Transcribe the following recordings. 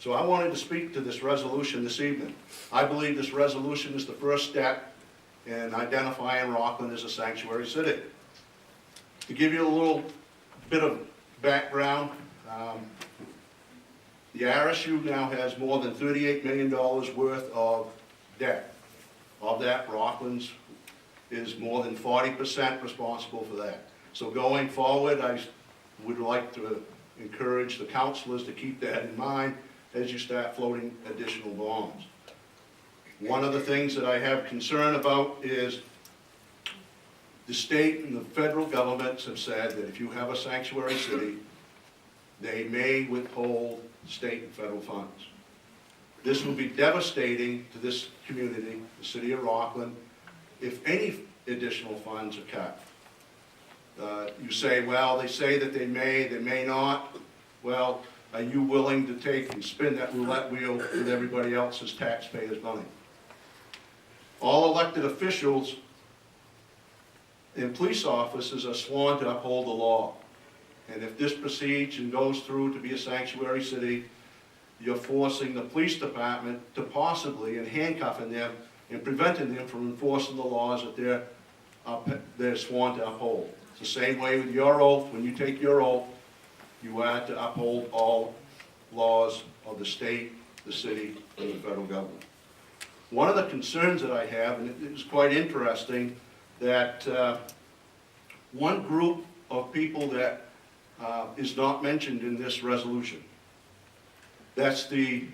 So I wanted to speak to this resolution this evening. I believe this resolution is the first step in identifying Rockland as a sanctuary city. To give you a little bit of background, the RSU now has more than $38 million worth of debt. Of that, Rockland's is more than 40% responsible for that. So going forward, I would like to encourage the councilors to keep that in mind as you start floating additional bonds. One of the things that I have concern about is the state and the federal governments have said that if you have a sanctuary city, they may withhold state and federal funds. This will be devastating to this community, the city of Rockland, if any additional funds are cut. You say, well, they say that they may not. Well, are you willing to take and spin that roulette wheel with everybody else's taxpayers' money? All elected officials and police officers are sworn to uphold the law. And if this proceeds and goes through to be a sanctuary city, you're forcing the police department to possibly, and handcuffing them and preventing them from enforcing the laws that they're sworn to uphold. It's the same way with your oath. When you take your oath, you are to uphold all laws of the state, the city, and the federal government. One of the concerns that I have, and it is quite interesting, that one group of people that is not mentioned in this resolution, that's the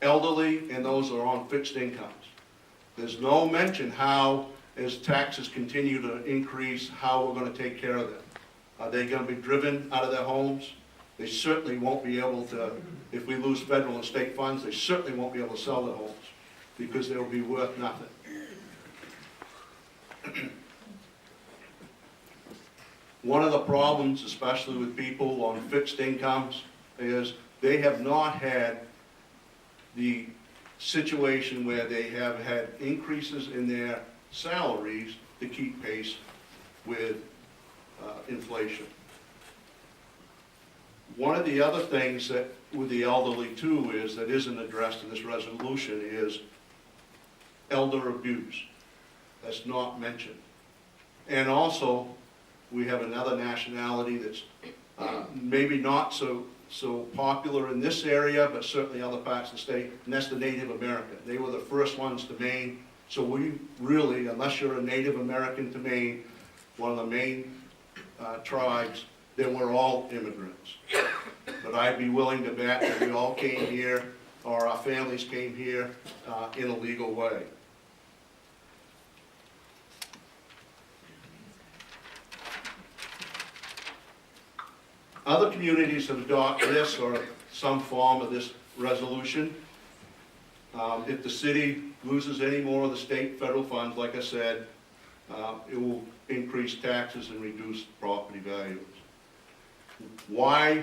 elderly and those that are on fixed incomes. There's no mention how, as taxes continue to increase, how we're going to take care of them. Are they going to be driven out of their homes? They certainly won't be able to, if we lose federal and state funds, they certainly won't be able to sell their homes because they'll be worth nothing. One of the problems, especially with people on fixed incomes, is they have not had the situation where they have had increases in their salaries to keep pace with inflation. One of the other things that with the elderly too is that isn't addressed in this resolution is elder abuse. That's not mentioned. And also, we have another nationality that's maybe not so popular in this area, but certainly other parts of the state, and that's the Native American. They were the first ones to Maine, so we really, unless you're a Native American to Maine, one of the main tribes, then we're all immigrants. But I'd be willing to bet that we all came here, or our families came here in a legal way. Other communities have adopted this or some form of this resolution. If the city loses any more of the state and federal funds, like I said, it will increase taxes and reduce property values. Why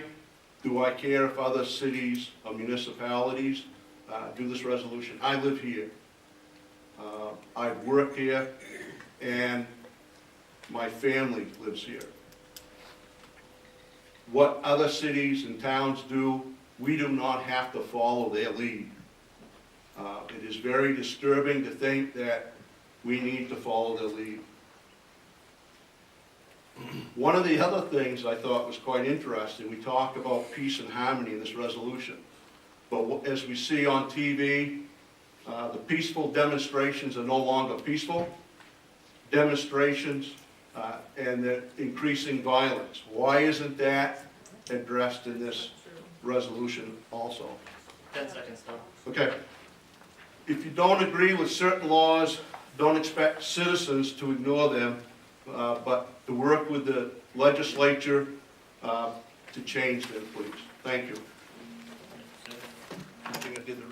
do I care if other cities or municipalities do this resolution? I live here. I work here, and my family lives here. What other cities and towns do, we do not have to follow their lead. It is very disturbing to think that we need to follow their lead. One of the other things I thought was quite interesting, we talk about peace and harmony in this resolution. But as we see on TV, the peaceful demonstrations are no longer peaceful. Demonstrations and the increasing violence. Why isn't that addressed in this resolution also? 10 seconds, Tom. Okay. If you don't agree with certain laws, don't expect citizens to ignore them, but to work with the legislature to change them, please. Thank you. I think I did the